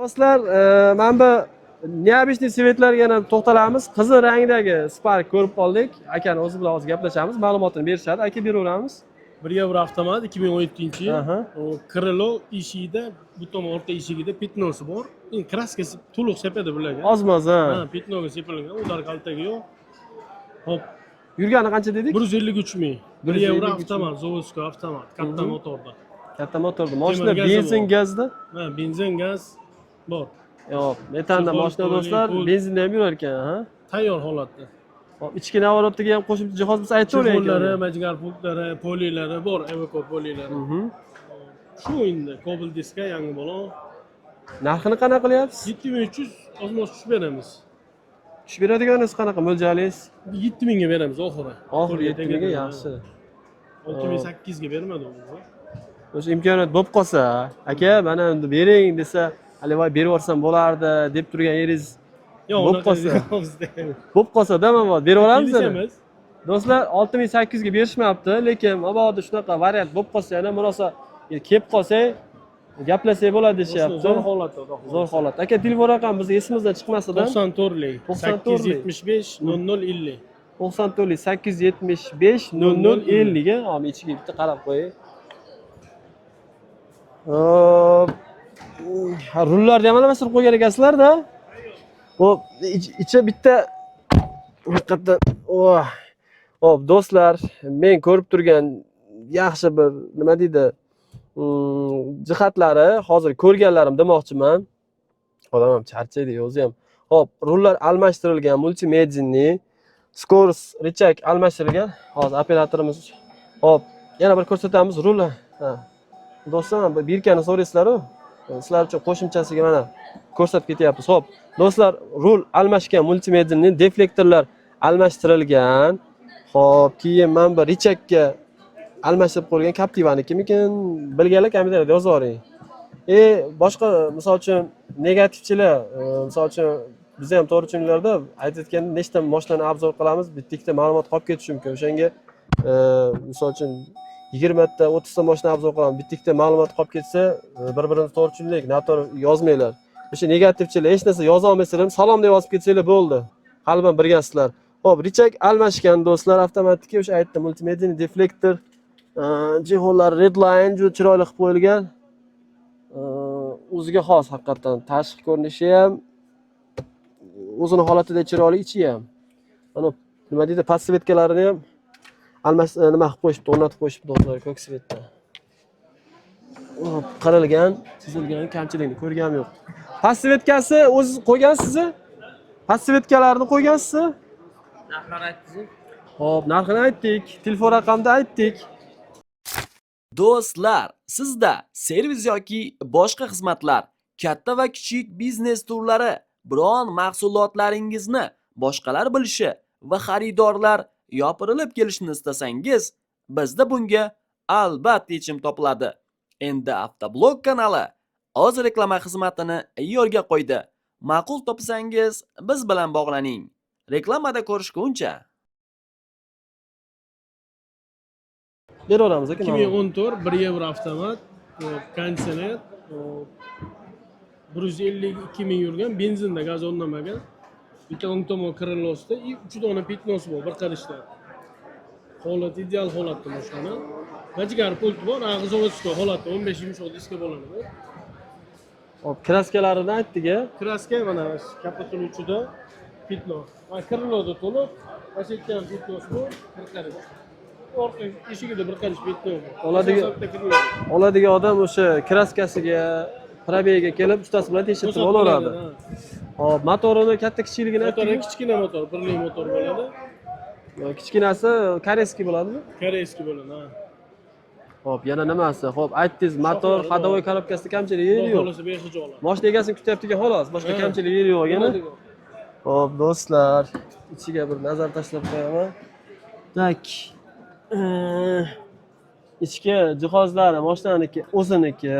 Do'stlar, mana bu neobычный svetlarga yana to'xtalamiz. Qizil rangdagi Spark ko'rib qoldik. Akani o'zi bilan hozir gaplashamiz, ma'lumotini berishadi. Aka beraveramiz. 1 yevro avtomat 2017-yil. Aha. O krilo eshigida, bu tomon orqa eshigida petnosi bor. Endi kraskasi to'liq sepadi bularga. Ozmoz, ha. Ha, petnoga sepilgan, udar kaltagi yo'q. Hop, Yurgani qancha dedik? 153 ming. 1 153 yevro ming. avtomat, Zovosko avtomat, katta motorda. Katta motorda. Mashina Temir gazi benzin bor. gazda. Ha, benzin, gaz bor. Yo'q, metanda Sulfur, mashina do'stlar, pul. benzinda ham yurar ekan, ha. Tayyor holatda. Hop, ichki navorotdagi ham qo'shimcha jihoz biz aytavering. Chiqonlari, majgar punktlari, polilari bor, evako polilari. Shu endi Cobalt diska yangi bo'lon. Narxini qanaqa qilyapsiz? 7300 ozmoz tushib beramiz. Tushib beradiganingiz qanaqa mo'ljallingiz? 7000 ga beramiz oxiri. Oxiri 7000 ga yaxshi. 6800 ga bermadi u. O'sha imkoniyat bo'lib qolsa, aka, mana endi bering desa, hali voy berib yuborsam bo'lardi deb turgan yeringiz bo'lib qolsa. Bo'lib qolsa-da, mana berib yuboramiz. Do'stlar, 6800 ga berishmayapti, lekin mabodo shunaqa variant bo'lib qolsa, yana murosa kelib qolsang, gaplashsak bo'ladi deyapti. Zo'r holatda. Zo'r holat. Aka, telefon raqam bizni esimizdan chiqmasidan 94lik 875 0050. 94lik 875 0050 ga, hozir ichiga bitta qarab qo'ying. Hop. Ha, rullarni ham almashtirib qo'ygan ekansizlar-da. Hop, ichi bitta haqiqatdan hop, do'stlar, men ko'rib turgan yaxshi bir nima deydi, jihatlari hozir ko'rganlarim demoqchiman. Odam ham charchaydi o'zi ham. Hop, rullar almashtirilgan, multimedianli, skorost rechak almashtirilgan. Hozir operatorimiz hop, yana bir ko'rsatamiz rullar. Ha. Do'stlar, birkani so'raysizlar-ku. Sizlar uchun qo'shimchasiga mana ko'rsatib ketyapmiz. Hop, do'stlar, rul almashgan, multimedianli, deflektorlar almashtirilgan. Hop, keyin mana bu rechakka almashtirib qo'yilgan Captiva'nikimikin, bilganlar kommentariyada yozib yuboring. Boshqa misol uchun negativchilar, misol uchun biz ham to'g'richiliklarda aytayotgan nechta mashinani obzor qilamiz, bitta ma'lumot qolib ketishi mumkin. O'shanga misol uchun 20 ta, 30 ta mashina obzor qilamiz, bitta ma'lumot qolib ketsa, bir-birini to'g'richilik, noto'g'ri yozmanglar. O'sha negativchilar hech narsa yoza olmaysizlar, salom deb yozib ketsanglar bo'ldi. Qalban birgansizlar. Hop, rechak almashgan do'stlar, avtomatik o'sha aytdim, multimedianli deflektor, jihozlar redline juda chiroyli qilib qo'yilgan. O'ziga xos haqiqatan, tashqi ko'rinishi ham o'zini holatida chiroyli, ichi ham. Mana nima deydi, podsvetkalarini ham nima qilib qo'yishibdi, o'rnatib qo'yishibdi do'stlar, ko'k svetda. Hop, qarilgan, chizilgan, kamchilikni ko'rganim yo'q. Podsvetkasi o'z qo'ygansiz-mi? Podsvetkalarni qo'ygansiz-mi? Narxini aytdingiz? Hop, narxini aytdik, telefon raqamini aytdik. Do'stlar, sizda servis yoki boshqa xizmatlar, katta va kichik biznes turlari, biron mahsulotlaringizni boshqalar bilishi va xaridorlar yopirilib kelishini istasangiz, bizda bunga albatta yechim topiladi. Endi Avtoblog kanali o'z reklama xizmatini yo'lga qo'ydi. Ma'qul topsangiz, biz bilan bog'laning. Reklamada ko'rishguncha. Beraveramiz aka. 2014 1 yevro avtomat, konditsioner, 152 ming yurgan, benzinda, gaz o'rnamagan. Bitta o'ng tomon krilosida 3 dona petnosi bor, bir qarashda. Holat ideal holatda mashina. Majgar pult bor, Zovosko holatda 15 yumshoq diska bo'ladi. Hop, kraskalarini aytdik-a. Kraska mana kapotuluvchida petno. Va kriloda to'liq, vashekdan petnosi bor, bir qarish. Orqa eshigida bir qarish petno bor. Oladigan odam o'sha kraskasiga, probegiga kelib ustasi bilan tekshirib olaveradi. Hop, motorini katta kichikligini aytdik. Motori kichkina motor, birlik motor bo'ladi. Kichkinasi koreyskiy bo'ladimi? Koreyskiy bo'ladi, ha. Hop, yana nimasi? Hop, aytdingiz, motor, ходовой коробкасida kamchiligi yo'q. Xolasi behijo oladi. Mashina egasini kutyapti-ku, xolos, boshqa kamchiligi yo'q yana. Hop, do'stlar, ichiga bir nazar tashlab qo'yaman. Tak. Ichki jihozlari mashinaniki o'ziniki.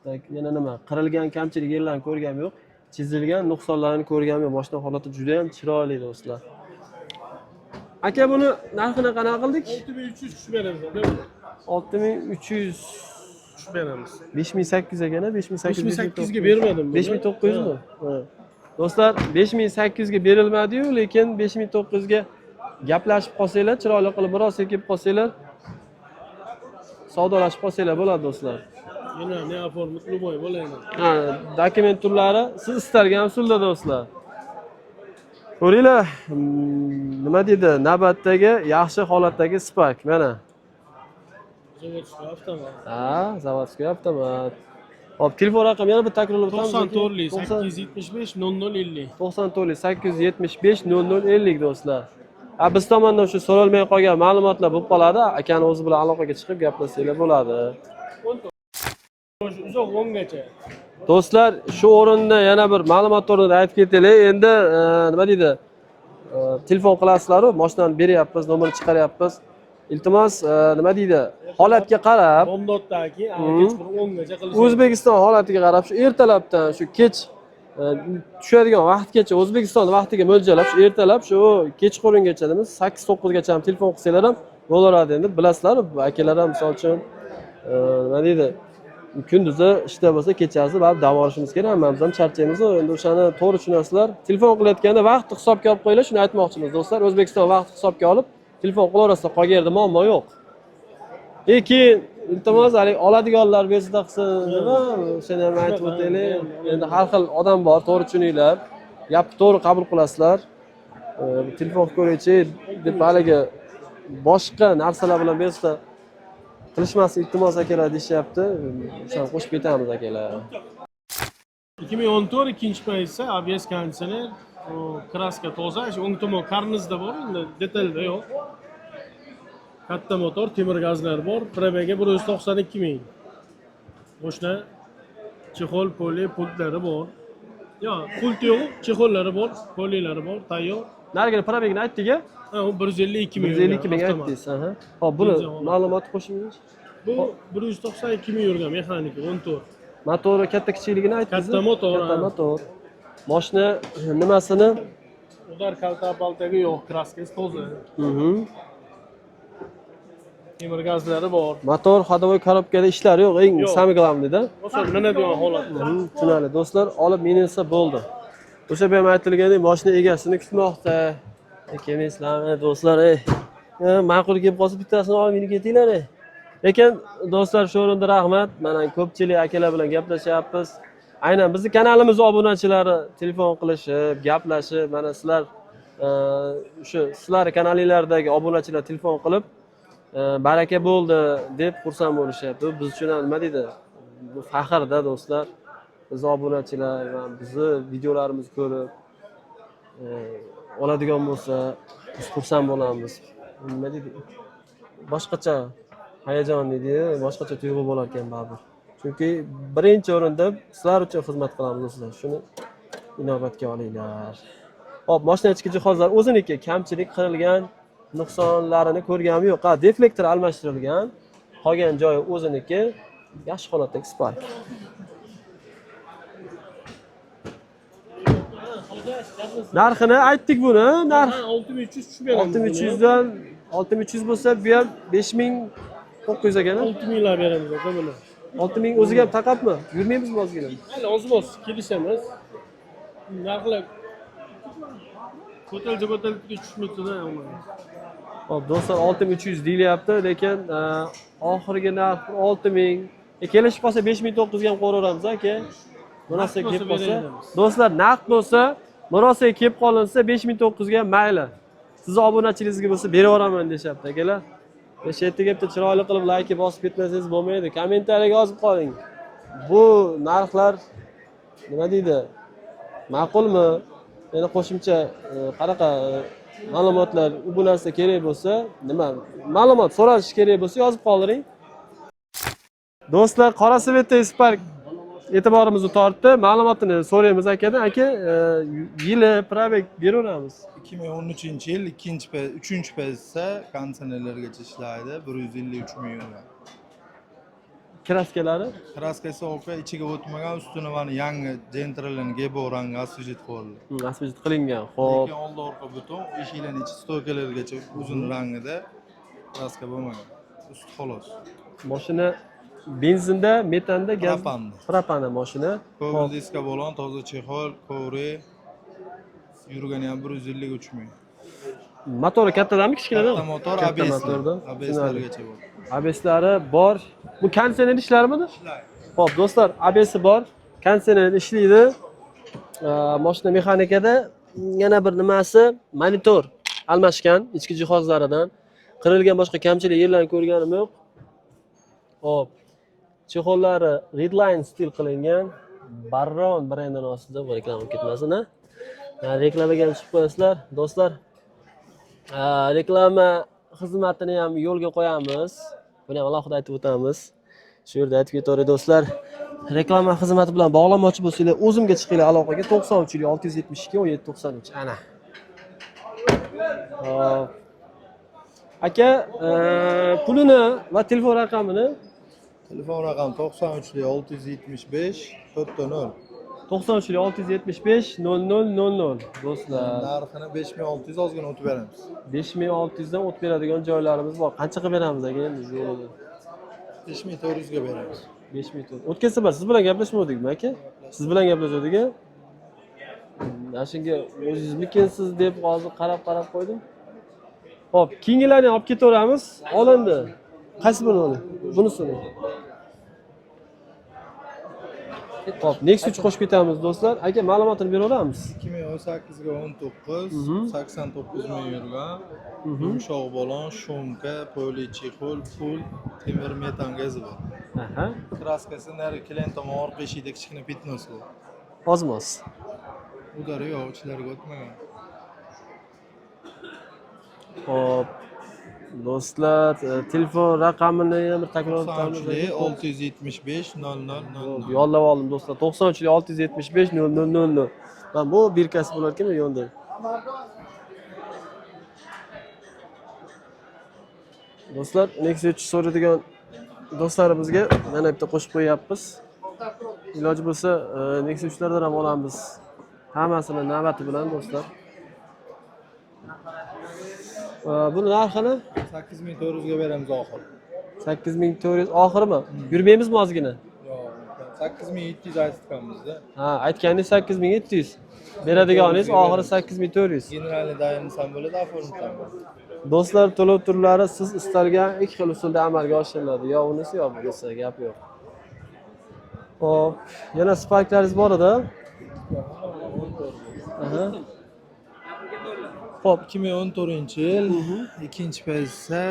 Tak, yana nima? Qirilgan kamchilik yerlarni ko'rganim yo'q. Chizilgan nuqsonlarni ko'rganim yo'q. Mashina holati juda ham chiroyli do'stlar. Aka, buni narxini qanaqa qildik? 6300 tushib beramiz. 6300 tushib beramiz. 5800 ga, 5800 5800 ga bermadim buni. 5900 mi? Ha. Do'stlar, 5800 ga berilmadi-yu, lekin 5900 ga gaplashib qolsanglar, chiroyli qilib Mirosga kelib qolsanglar, savdolashib qolsanglar bo'ladi do'stlar. Yana ne oformit любой bo'laymi? Ha, dokument turlari siz istalgan usulda do'stlar. Ko'ringlar, nima deydi? Navbatdagi yaxshi holatdagi Spark mana. Zavodskiy avtomat. Ha, zavodskiy avtomat. Hop, telefon raqami yana bir takrorlab o'tamiz. 94 875 0050. 94 875 0050 do'stlar. Biz tomondan shu so'ralmay qolgan ma'lumotlar bo'lib qoladi. Akani o'zi bilan aloqaga chiqib gaplashsanglar bo'ladi. Uzoq 10 gacha. Do'stlar, shu o'rinda yana bir ma'lumot o'rnida aytib ketaylik. Endi nima deydi? Telefon qilasizlar-ku, mashinani beryapmiz, nomerni chiqaryapmiz. Iltimos, nima deydi? Holatga qarab, Bomdodagi kechqurun 10 gacha qilish. O'zbekiston holatiga qarab, shu ertalabdan shu kech tushadigan vaqtgacha O'zbekiston vaqtiga mo'ljallab, shu ertalab shu kechqurungacha deymiz, 8-9 gacha ham telefon qilsanglar ham bo'laveradi endi. Bilasizlar-ku, akalar ham misol uchun nima deydi? Kunduzi ishda bo'lsa, kechasi baribir dam olishimiz kerak, hammamiz ham charchaymiz. Endi o'shani to'g'ri tushunasizlar. Telefon qilayotganda vaqtni hisobga olib qo'yinglar, shuni aytmoqchimiz do'stlar. O'zbekiston vaqtni hisobga olib telefon qilaverasizlar, qolgan yerda muammo yo'q. Keyin iltimos, oladiganlar bezda qilsin, nima? O'shani ham aytib o'taylik. Endi har xil odam bor, to'g'ri tushuninglar. Gapni to'g'ri qabul qilasizlar. Telefon ko'raychi deb haligi boshqa narsalar bilan bezda qilishmaslik iltimos akalar deyishyapti. O'shani qo'shib ketamiz akalar. 2014 ikkinchi paytsa ABS konditsioner, kraska toza, shu o'ng tomon karnizda bor, endi detalda yo'q. Katta motor, temir gazlar bor, probaga 192 ming. Qo'shna chexol, poli, pultlari bor. Yo'q, pult yo'q, chexollari bor, polilari bor, tayyor. Narigini probegini aytdik-a? Ha, u 152 ming. 152 ming aytdingiz, ha. Hop, buni ma'lumot qo'shingiz. Bu 192 ming yurgan mexanika 14. Motori katta kichikligini aytdingiz. Katta motor. Katta motor. Mashina nimasini? Udar kalta-paltaga yo'q, kraskasi toza. Temir gazlari bor. Motor xodovoy korobkada ishlari yo'q, eng samimi glavnida. O'sha minadigan holatda. Tushunadi. Do'stlar, olib minilsa bo'ldi. O'sha ham aytilgandek, mashina egasini kutmoqda. Kemaysizlarmi do'stlar? Ma'qul kelib qolsa bittasini olib minib ketinglar. Lekin do'stlar, shu o'rinda rahmat. Mana ko'pchilik akalar bilan gaplashyapmiz. Aynan bizning kanalimiz obunachilari telefon qilishib, gaplashib, mana sizlar o'sha sizlar kanalinglardagi obunachilar telefon qilib baraka bo'ldi deb xursand bo'lishyapti. Biz uchun ham nima deydi? Bu faxrda do'stlar. Biz obunachilar va bizni videolarimizni ko'rib oladigan bo'lsa, biz xursand bo'lamiz. Nima deydi? Boshqacha hayajon deydi, boshqacha tuyg'u bo'lar ekan baribir. Chunki birinchi o'rinda sizlar uchun xizmat qilamiz do'stlar. Shuni inobatga olinglar. Hop, mashina ichki jihozlar o'ziniki, kamchilik qirilgan, nuqsonlarini ko'rganim yo'q. Ha, deflektor almashtirilgan, qolgan joyi o'ziniki, yaxshi holatdagi Spark. Narxini aytdik buni. Narx 6300 tushib beramiz. 6300 dan 6300 bo'lsa, bu ham 5900 ga. 6000 lab beramiz aka buni. 6000 o'ziga ham taqabmi? Yurmaymizmi ozgina? Hali oz-oz kelishamiz. Narxlar ko'tarilib tushmoqda olmaydi. Hop, do'stlar 6300 deyilyapti, lekin oxirgi narx 6000. Kelishib qolsa 5900 ga ham qo'raveramiz aka. Munosib kelib qolsa. Do'stlar, naqd bo'lsa, munosib kelib qolinsa 5900 ga ham mayli. Sizni obunachilingizga bo'lsa beraveraman deyapti akalar. O'sha yerga bitta chiroyli qilib like bosib ketmasangiz bo'lmaydi. Kommentariyaga yozib qoling. Bu narxlar nima deydi? Ma'qulmi? Yana qo'shimcha qanaqa ma'lumotlar bu narsa kerak bo'lsa, nima ma'lumot so'rash kerak bo'lsa yozib qoldiring. Do'stlar, Qora Svetdagi Spark e'tiborimizni tortdi. Ma'lumotini so'raymiz akadan. Aka, yili probeg beraveramiz. 2013-yil 3-chi paytda konditsionerlargacha ishlaydi, 153 ming yurgan. Kraskalari? Kraskasi oqa ichiga o'tmagan, ustini mana yangi Gentral'ning Geborang asvejit qo'yildi. Asvejit qilingan. Xo'p. Lekin oldi orqa butun, eshiklarning ichi stoykalargacha uzun rangida kraska bo'lmagan. Usti xolos. Mashina Benzinda, metanda, gaz, Propanda. propanda mashina. Kovri diska bo'lgan, toza chexol, kovri. Yurgani ham 153 ming. Motori kattadami, kichkinada? Katta motor, Katta ABS. motorda. ABSlargacha bor. ABSlari bor. Bu konditsioner ishlarmidi? Xo'p, do'stlar, ABS bor. Konditsioner ishlaydi. Mashina mexanikada yana bir nimasi monitor almashgan ichki jihozlaridan. Qirilgan boshqa kamchilik yerlarni ko'rganim yo'q. Xo'p. Chexollari Redline stil qilingan. Baron brendining ostida bu reklama ketmasin, ha? Reklamaga ham chiqib qo'yasizlar, do'stlar. Reklama xizmatini ham yo'lga qo'yamiz. Buni ham alohida aytib o'tamiz. Shu yerda aytib ketaveray do'stlar. Reklama xizmati bilan bog'lanmoqchi bo'lsanglar, o'zimga chiqinglar aloqaga 93 672 1793. Ana. Hop. Aka, pulini va telefon raqamini Telefon raqami 93 675 4.0. 93 675 0000 do'stlar. Narxini 5600 ozgina o'tib beramiz. 5600 dan o'tib beradigan joylarimiz bor. Qancha qilib beramiz aka endi yo'lida? 5400 ga beramiz. 5400. O'tgan safar siz bilan gaplashmadikmi aka? Siz bilan gaplashdik a? Shunga o'zingizmikinsiz deb hozir qarab qo'ydim. Xo'p, keyingilarni olib ketaveramiz. Olindi. Qaysi birini oling? Bunisini. Xo'p, Nexus qo'shib ketamiz do'stlar. Aka, ma'lumotini beraveramiz. 2018 ga 19, 89 ming yurgan. Yumshoq balon, shumka, poli chexol, pul, temir metan gazi bor. Aha. Kraskasi nari klient tomon orqa eshikda kichkina pitnos bor. Ozmos. Udari yo'q, ichlariga o'tmagan. Xo'p. Do'stlar, telefon raqamini ham takror etamiz. 675 0000. Yollab oldim do'stlar. 93 675 0000. Mana bu birkasi bo'lar ekan yonda. Do'stlar, Nexus so'raydigan do'stlarimizga mana bitta qo'shib qo'yapmiz. Iloji bo'lsa, Nexuslardan ham olamiz. Hammasini navbati bilan do'stlar. Buni narxini 8400 ga beramiz oxir. 8400 oxirimi? Yurmaymizmi ozgina? Yo'q, 8700 aytganmizda. Ha, aytganingiz 8700. Beradiganingiz oxiri 8400. Generalniy daimiz ham bo'ladi, oformit ham bo'ladi. Do'stlar, to'lov turlari siz istalgan ikki xil usulda amalga oshiriladi. Yo unisi, yo bunisi, gap yo'q. Hop, yana sparklaringiz bor edi. Aha. Hop, 2014-yil, ikkinchi pozitsiya,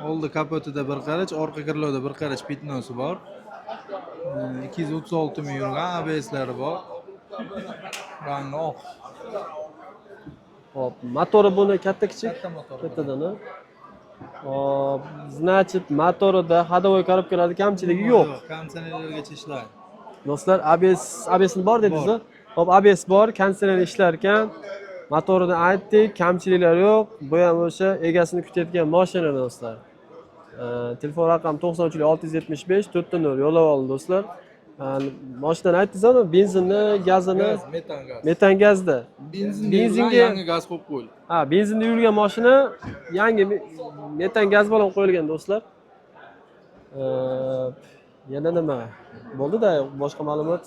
oldi kapotida bir qarich, orqa kriloda bir qarich pitnosi bor. 236 ming yurgan, ABSlari bor. Rangi oq. hop, motori buni katta kichik? Katta motor. Kattadan. Hop, значит, motorida ходовой коробкалari kamchiligi yo'q. Konditsionerlargacha ishlaydi. Do'stlar, ABS bor dedingiz-a? Hop, ABS bor, konditsioner ishlar ekan. Motorini aytdik, kamchiliklar yo'q. Bu ham o'sha egasini kutayotgan mashina do'stlar. Telefon raqami 93 675 4.0 yo'llab olin do'stlar. Mashinani aytdingiz-a, benzinni, gazini, Metan gaz. metan gazda. Benzinga yangi gaz qo'yib qo'yildi. Ha, benzinda yurgan mashina yangi metan gaz bilan qo'yilgan do'stlar. Yana nima? Bo'ldi-da, boshqa ma'lumot.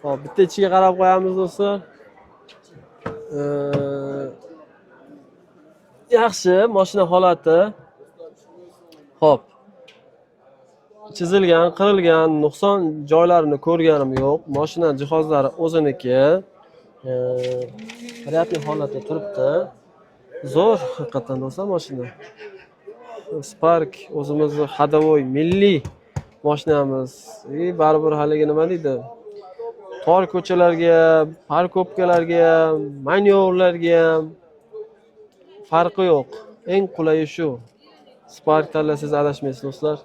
Hop, bitta ichiga qarab qo'yamiz do'stlar. Yaxshi, mashina holati. Hop. Chizilgan, qirilgan, nuqson joylarini ko'rganim yo'q. Mashina jihozlari o'ziniki. Hayotning holati turibdi. Zo'r haqiqatan do'stlar mashina. Spark o'zimizni ходовой milliy mashinamiz. Baribir haligi nima deydi? Tor ko'chalarga, parkovkalarga, manyovrlarga ham farqi yo'q. Eng qulayi shu. Spark tanlasangiz adashmaysiz do'stlar.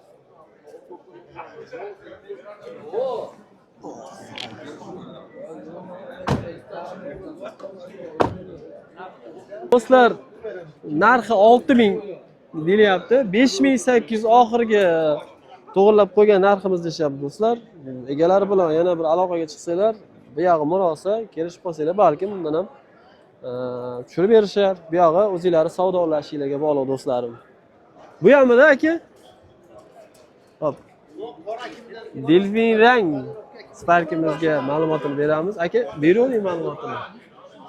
Do'stlar, narxi 6000 deyilyapti. 5800 oxirgi to'g'irlab qo'ygan narximiz deyapti do'stlar. Egalari bilan yana bir aloqaga chiqsanglar, bu yog'i murosa, kelishib qolsanglar, balkim bundan ham tushirib berishar. Bu yog'i o'zingizlar savdolashinglarga bog'liq do'stlarim. Bu hamda aka. Hop. Delfin rang Spark'imizga ma'lumotini beramiz. Aka, beravering ma'lumotini.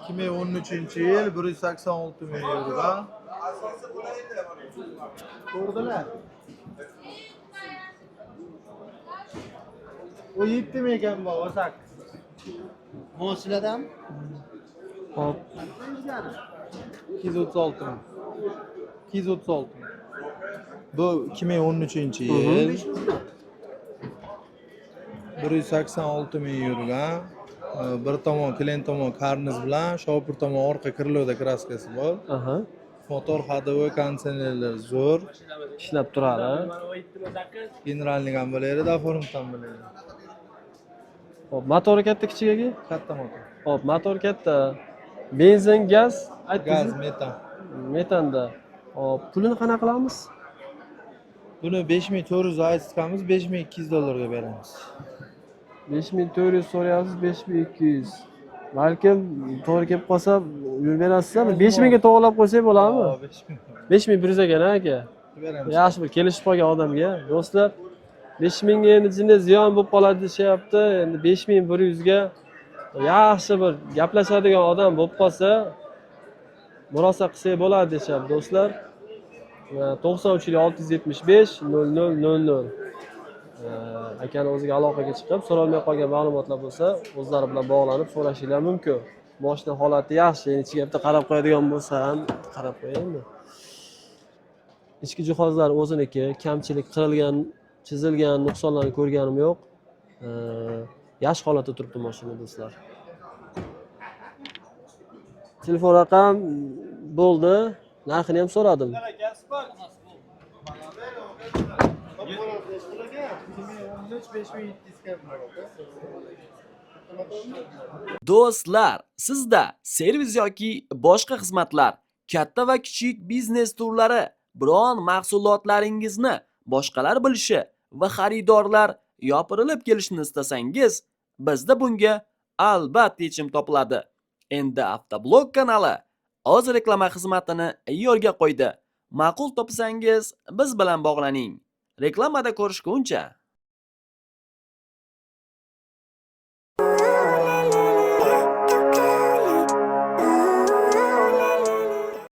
2013-yil 186 ming euroga. Ko'rdilar. O 7 ming ekan bu osak. Moshiladan Hop, 236 ming. 236 ming. Bu 2013-yil 186 ming euroga. Bir tomon klient tomon karniz bilan, shopir tomon orqa krilloda kraskasi bor. aha, Motor ходовой konditsionerlar zo'r. ishlab turadi. Generalniy ham bo'ladi, daform ham bo'ladi. Hop, motori katta kichik aka? Katta motor. Hop, motor katta. Benzin, gaz, Gaz, aytdingiz? metan. Metanda. Hop, pulini qanaqa qilamiz? Buni 5400 aytganmiz, 5200 dollarga beramiz. 5400 so'rayapsiz, 5200. Balkim to'g'ri kelib qolsa yo'l berasizmi? 5000 ga to'g'rilab qo'ysak bo'ladimi? 5000 5100 ekan aka. beramiz. Yaxshi bir kelishib qolgan odamga. Do'stlar, 5000 ga endi jinni ziyon bo'lib qoladi deyapti. Endi 5100 ga yaxshi bir gaplashadigan odam bo'lib qolsa murosa qilsak bo'ladi deyapti do'stlar. 93 675 0000. Akani o'ziga aloqaga chiqib, so'ralmay qolgan ma'lumotlar bo'lsa, o'zlari bilan bog'lanib so'rashinglar mumkin. Mashina holati yaxshi, endi ichiga bitta qarab qo'yadigan bo'lsa ham qarab qo'yaymi? Ichki jihozlar o'ziniki, kamchilik qirilgan, chizilgan, nuqsonlarni ko'rganim yo'q. Yaxshi holatda turibdi mashina do'stlar. Telefon raqam bo'ldi. Narxini ham so'radim. Do'stlar, sizda servis yoki boshqa xizmatlar, katta va kichik biznes turlari, biron mahsulotlaringizni boshqalar bilishi va xaridorlar yopirilib kelishini istasangiz, bizda bunga albatta yechim topiladi. Endi Avtoblog kanali o'z reklama xizmatini yo'lga qo'ydi. Ma'qul topsangiz biz bilan bog'laning. Reklamada ko'rishguncha